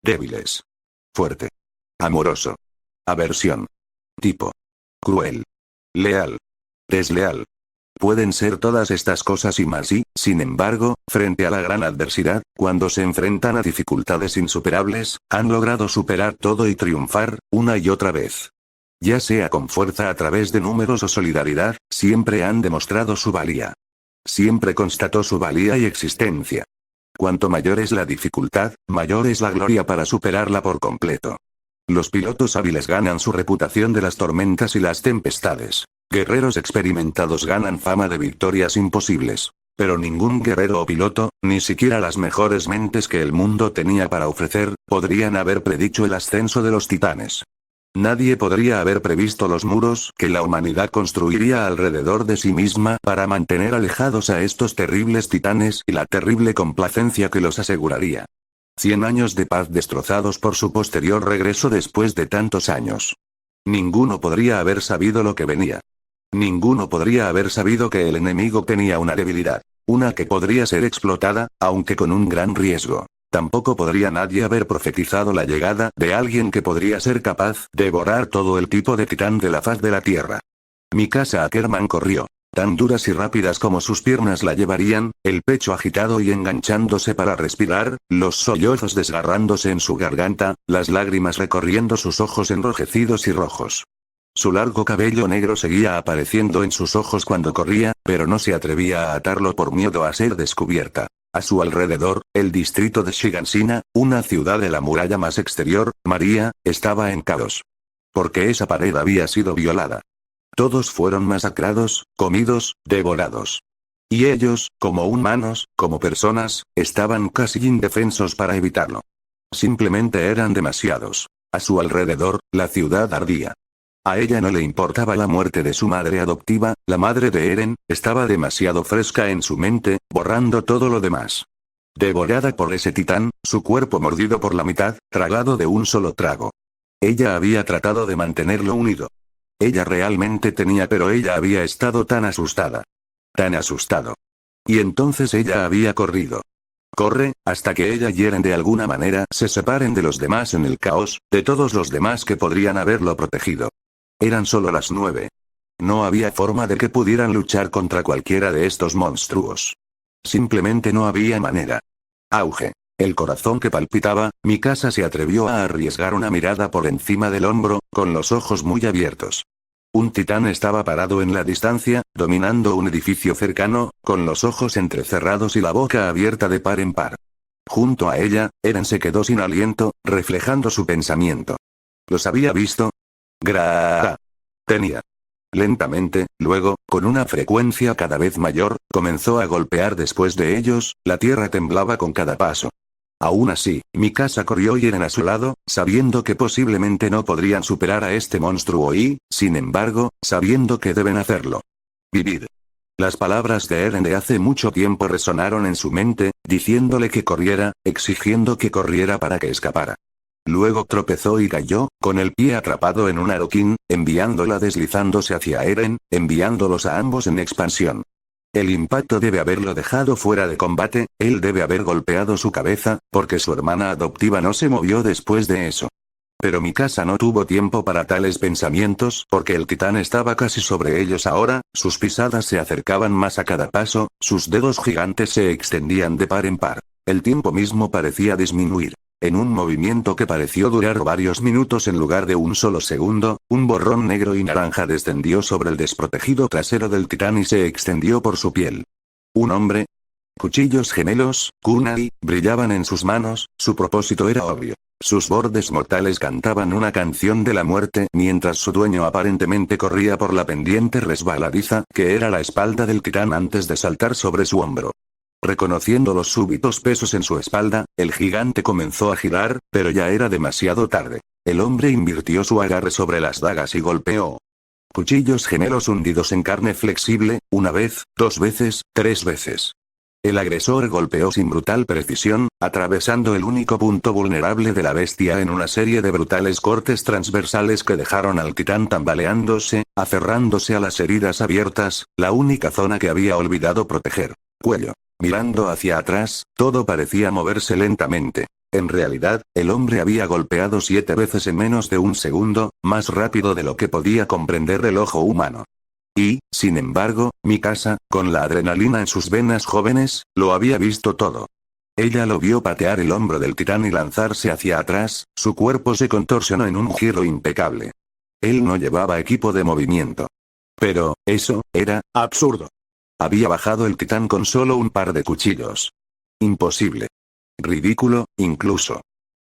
Débiles. Fuerte. Amoroso. Aversión. Tipo. Cruel. Leal. Desleal. Pueden ser todas estas cosas y más y, sin embargo, frente a la gran adversidad, cuando se enfrentan a dificultades insuperables, han logrado superar todo y triunfar, una y otra vez. Ya sea con fuerza a través de números o solidaridad, siempre han demostrado su valía. Siempre constató su valía y existencia. Cuanto mayor es la dificultad, mayor es la gloria para superarla por completo. Los pilotos hábiles ganan su reputación de las tormentas y las tempestades. Guerreros experimentados ganan fama de victorias imposibles. Pero ningún guerrero o piloto, ni siquiera las mejores mentes que el mundo tenía para ofrecer, podrían haber predicho el ascenso de los titanes. Nadie podría haber previsto los muros que la humanidad construiría alrededor de sí misma para mantener alejados a estos terribles titanes y la terrible complacencia que los aseguraría. 100 años de paz destrozados por su posterior regreso después de tantos años. Ninguno podría haber sabido lo que venía. Ninguno podría haber sabido que el enemigo tenía una debilidad, una que podría ser explotada, aunque con un gran riesgo. Tampoco podría nadie haber profetizado la llegada de alguien que podría ser capaz de devorar todo el tipo de titán de la faz de la tierra. Mikasa Ackerman corrió. Tan duras y rápidas como sus piernas la llevarían, el pecho agitado y enganchándose para respirar, los sollozos desgarrándose en su garganta, las lágrimas recorriendo sus ojos enrojecidos y rojos. Su largo cabello negro seguía apareciendo en sus ojos cuando corría, pero no se atrevía a atarlo por miedo a ser descubierta. A su alrededor, el distrito de Shiganshina, una ciudad de la muralla más exterior, María, estaba en caos. Porque esa pared había sido violada. Todos fueron masacrados, comidos, devorados. Y ellos, como humanos, como personas, estaban casi indefensos para evitarlo. Simplemente eran demasiados. A su alrededor, la ciudad ardía. A ella no le importaba la muerte de su madre adoptiva, la madre de Eren, estaba demasiado fresca en su mente, borrando todo lo demás. Devorada por ese titán, su cuerpo mordido por la mitad, tragado de un solo trago. Ella había tratado de mantenerlo unido. Ella realmente tenía, pero ella había estado tan asustada. Tan asustado. Y entonces ella había corrido. Corre, hasta que ella y Eren de alguna manera se separen de los demás en el caos, de todos los demás que podrían haberlo protegido. Eran solo las 9. No había forma de que pudieran luchar contra cualquiera de estos monstruos. Simplemente no había manera. Auge. El corazón que palpitaba, Mikasa se atrevió a arriesgar una mirada por encima del hombro, con los ojos muy abiertos. Un titán estaba parado en la distancia, dominando un edificio cercano, con los ojos entrecerrados y la boca abierta de par en par. Junto a ella, Eren se quedó sin aliento, reflejando su pensamiento. ¿Los había visto? Tenía. Lentamente, luego, con una frecuencia cada vez mayor, comenzó a golpear después de ellos, la tierra temblaba con cada paso. Aún así, Mikasa corrió y Eren a su lado, sabiendo que posiblemente no podrían superar a este monstruo y, sin embargo, sabiendo que deben hacerlo. Vivir. Las palabras de Eren de hace mucho tiempo resonaron en su mente, diciéndole que corriera, exigiendo que corriera para que escapara. Luego tropezó y cayó, con el pie atrapado en un adoquín, enviándola deslizándose hacia Eren, enviándolos a ambos en expansión. El impacto debe haberlo dejado fuera de combate, él debe haber golpeado su cabeza, porque su hermana adoptiva no se movió después de eso. Pero Mikasa no tuvo tiempo para tales pensamientos porque el titán estaba casi sobre ellos ahora, sus pisadas se acercaban más a cada paso, sus dedos gigantes se extendían de par en par. El tiempo mismo parecía disminuir. En un movimiento que pareció durar varios minutos en lugar de un solo segundo, un borrón negro y naranja descendió sobre el desprotegido trasero del titán y se extendió por su piel. Un hombre. Cuchillos gemelos, kunai, brillaban en sus manos, su propósito era obvio. Sus bordes mortales cantaban una canción de la muerte mientras su dueño aparentemente corría por la pendiente resbaladiza que era la espalda del titán antes de saltar sobre su hombro. Reconociendo los súbitos pesos en su espalda, el gigante comenzó a girar, pero ya era demasiado tarde. El hombre invirtió su agarre sobre las dagas y golpeó. Cuchillos gemelos hundidos en carne flexible, una vez, 2 veces, 3 veces. El agresor golpeó sin brutal precisión, atravesando el único punto vulnerable de la bestia en una serie de brutales cortes transversales que dejaron al titán tambaleándose, aferrándose a las heridas abiertas, la única zona que había olvidado proteger. Cuello. Mirando hacia atrás, todo parecía moverse lentamente. En realidad, el hombre había golpeado 7 veces en menos de un segundo, más rápido de lo que podía comprender el ojo humano. Y, sin embargo, Mikasa, con la adrenalina en sus venas jóvenes, lo había visto todo. Ella lo vio patear el hombro del titán y lanzarse hacia atrás, su cuerpo se contorsionó en un giro impecable. Él no llevaba equipo de movimiento. Pero, eso, era absurdo. Había bajado el titán con solo un par de cuchillos. Imposible. Ridículo, incluso.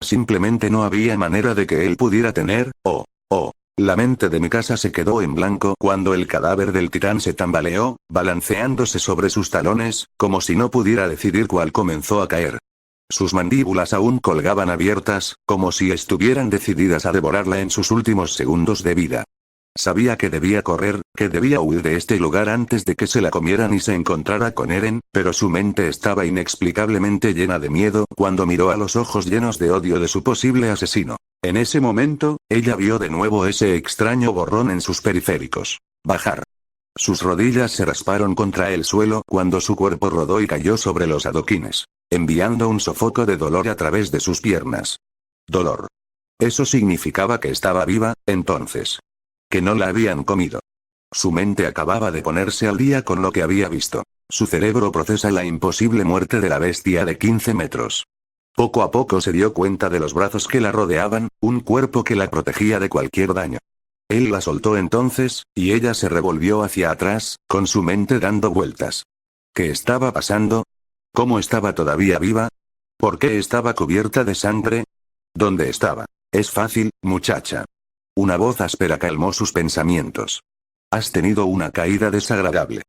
Simplemente no había manera de que él pudiera tener, La mente de Mikasa se quedó en blanco cuando el cadáver del titán se tambaleó, balanceándose sobre sus talones, como si no pudiera decidir cuál comenzó a caer. Sus mandíbulas aún colgaban abiertas, como si estuvieran decididas a devorarla en sus últimos segundos de vida. Sabía que debía correr, que debía huir de este lugar antes de que se la comieran y se encontrara con Eren, pero su mente estaba inexplicablemente llena de miedo cuando miró a los ojos llenos de odio de su posible asesino. En ese momento, ella vio de nuevo ese extraño borrón en sus periféricos. Bajar. Sus rodillas se rasparon contra el suelo cuando su cuerpo rodó y cayó sobre los adoquines, enviando un sofoco de dolor a través de sus piernas. Dolor. Eso significaba que estaba viva, entonces. Que no la habían comido. Su mente acababa de ponerse al día con lo que había visto. Su cerebro procesa la imposible muerte de la bestia de 15 metros. Poco a poco se dio cuenta de los brazos que la rodeaban, un cuerpo que la protegía de cualquier daño. Él la soltó entonces, y ella se revolvió hacia atrás, con su mente dando vueltas. ¿Qué estaba pasando? ¿Cómo estaba todavía viva? ¿Por qué estaba cubierta de sangre? ¿Dónde estaba? Es fácil, muchacha. Una voz áspera calmó sus pensamientos. Has tenido una caída desagradable.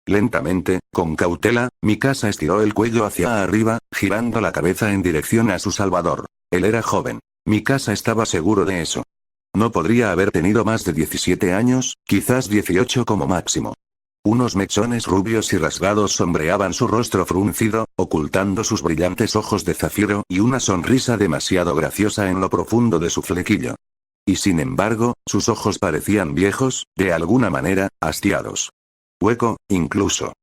Lentamente, con cautela, Mikasa estiró el cuello hacia arriba, girando la cabeza en dirección a su salvador. Él era joven. Mikasa estaba seguro de eso. No podría haber tenido más de 17 años, quizás 18 como máximo. Unos mechones rubios y rasgados sombreaban su rostro fruncido, ocultando sus brillantes ojos de zafiro y una sonrisa demasiado graciosa en lo profundo de su flequillo. Y sin embargo, sus ojos parecían viejos, de alguna manera, hastiados. Hueco, incluso.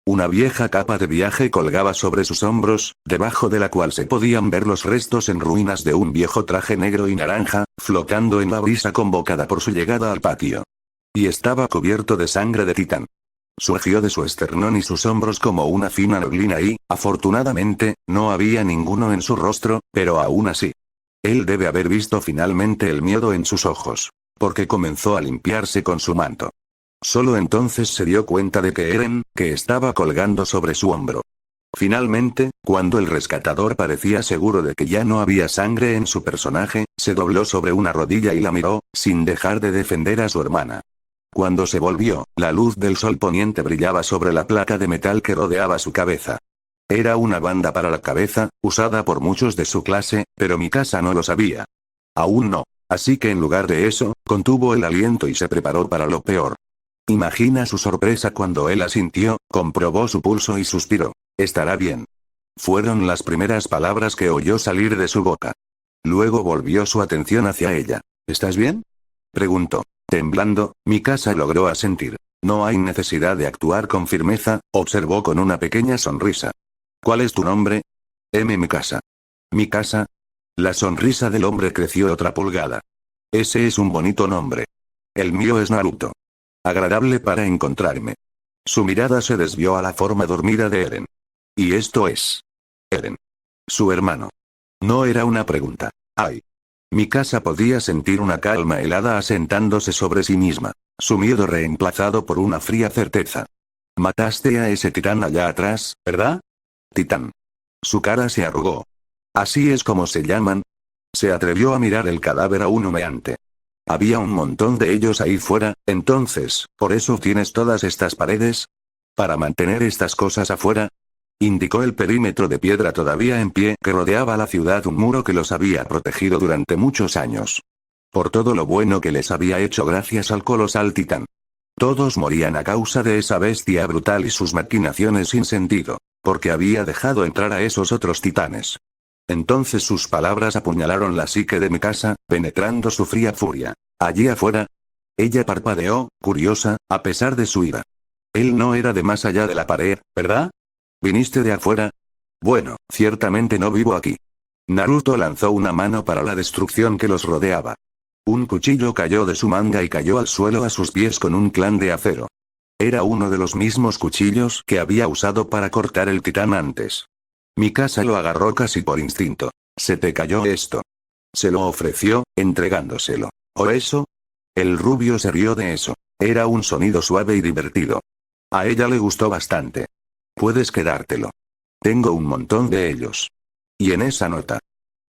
Una vieja capa de viaje colgaba sobre sus hombros, debajo de la cual se podían ver los restos en ruinas de un viejo traje negro y naranja, flotando en la brisa convocada por su llegada al patio. Y estaba cubierto de sangre de titán. Surgió de su esternón y sus hombros como una fina neblina y, afortunadamente, no había ninguno en su rostro, pero aún así. Él debe haber visto finalmente el miedo en sus ojos. Porque comenzó a limpiarse con su manto. Solo entonces se dio cuenta de que Eren, que estaba colgando sobre su hombro. Finalmente, cuando el rescatador parecía seguro de que ya no había sangre en su personaje, se dobló sobre una rodilla y la miró, sin dejar de defender a su hermana. Cuando se volvió, la luz del sol poniente brillaba sobre la placa de metal que rodeaba su cabeza. Era una banda para la cabeza, usada por muchos de su clase, pero Mikasa no lo sabía. Aún no. Así que en lugar de eso, contuvo el aliento y se preparó para lo peor. Imagina su sorpresa cuando él asintió, comprobó su pulso y suspiró. Estará bien. Fueron las primeras palabras que oyó salir de su boca. Luego volvió su atención hacia ella. ¿Estás bien?, preguntó. Temblando, Mikasa logró asentir. No hay necesidad de actuar con firmeza, observó con una pequeña sonrisa. ¿Cuál es tu nombre? Mikasa. ¿Mikasa? La sonrisa del hombre creció otra pulgada. Ese es un bonito nombre. El mío es Naruto. Agradable para encontrarme. Su mirada se desvió a la forma dormida de Eren. Y esto es. Eren. Su hermano. No era una pregunta. ¡Ay! Mikasa podía sentir una calma helada asentándose sobre sí misma. Su miedo reemplazado por una fría certeza. Mataste a ese titán allá atrás, ¿verdad? Titán. Su cara se arrugó. ¿Así es como se llaman? Se atrevió a mirar el cadáver aún humeante. Había un montón de ellos ahí fuera, entonces, ¿por eso tienes todas estas paredes? ¿Para mantener estas cosas afuera? Indicó el perímetro de piedra todavía en pie que rodeaba la ciudad, un muro que los había protegido durante muchos años. Por todo lo bueno que les había hecho gracias al colosal titán. Todos morían a causa de esa bestia brutal y sus maquinaciones sin sentido, porque había dejado entrar a esos otros titanes. Entonces sus palabras apuñalaron la psique de Mikasa, penetrando su fría furia. ¿Allí afuera? Ella parpadeó, curiosa, a pesar de su ira. Él no era de más allá de la pared, ¿verdad? ¿Viniste de afuera? Bueno, ciertamente no vivo aquí. Naruto lanzó una mano para la destrucción que los rodeaba. Un cuchillo cayó de su manga y cayó al suelo a sus pies con un clan de acero. Era uno de los mismos cuchillos que había usado para cortar el titán antes. Mikasa lo agarró casi por instinto. «Se te cayó esto». Se lo ofreció, entregándoselo. ¿O eso? El rubio se rió de eso. Era un sonido suave y divertido. A ella le gustó bastante. «Puedes quedártelo. Tengo un montón de ellos». Y en esa nota,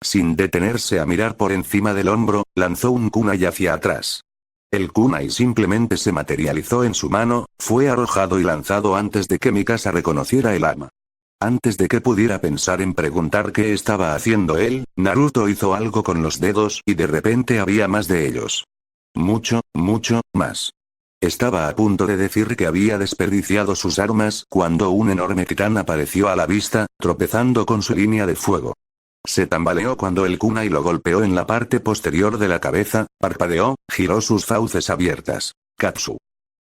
sin detenerse a mirar por encima del hombro, lanzó un kunai hacia atrás. El kunai simplemente se materializó en su mano, fue arrojado y lanzado antes de que Mikasa reconociera el arma. Antes de que pudiera pensar en preguntar qué estaba haciendo él, Naruto hizo algo con los dedos y de repente había más de ellos. Mucho, mucho, más. Estaba a punto de decir que había desperdiciado sus armas cuando un enorme titán apareció a la vista, tropezando con su línea de fuego. Se tambaleó cuando el kunai lo golpeó en la parte posterior de la cabeza, parpadeó, giró sus fauces abiertas. «Katsu».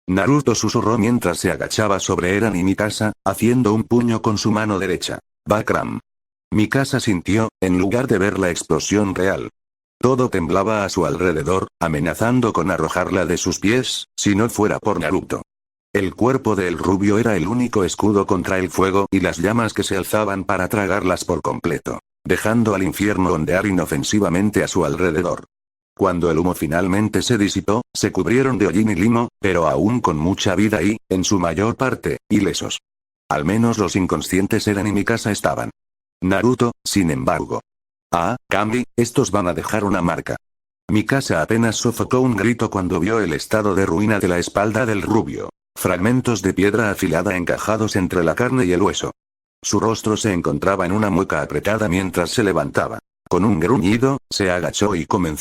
Naruto susurró mientras se agachaba sobre Eren y Mikasa, haciendo un puño con su mano derecha. «Bakram». Mikasa sintió, en lugar de ver la explosión real. Todo temblaba a su alrededor, amenazando con arrojarla de sus pies, si no fuera por Naruto. El cuerpo del rubio era el único escudo contra el fuego y las llamas que se alzaban para tragarlas por completo, dejando al infierno ondear inofensivamente a su alrededor. Cuando el humo finalmente se disipó, se cubrieron de hollín y limo, pero aún con mucha vida y, en su mayor parte, ilesos. Al menos los inconscientes Eren y Mikasa estaban. Naruto, sin embargo. «Ah, Kami, estos van a dejar una marca». Mikasa apenas sofocó un grito cuando vio el estado de ruina de la espalda del rubio. Fragmentos de piedra afilada encajados entre la carne y el hueso. Su rostro se encontraba en una mueca apretada mientras se levantaba. Con un gruñido, se agachó y comenzó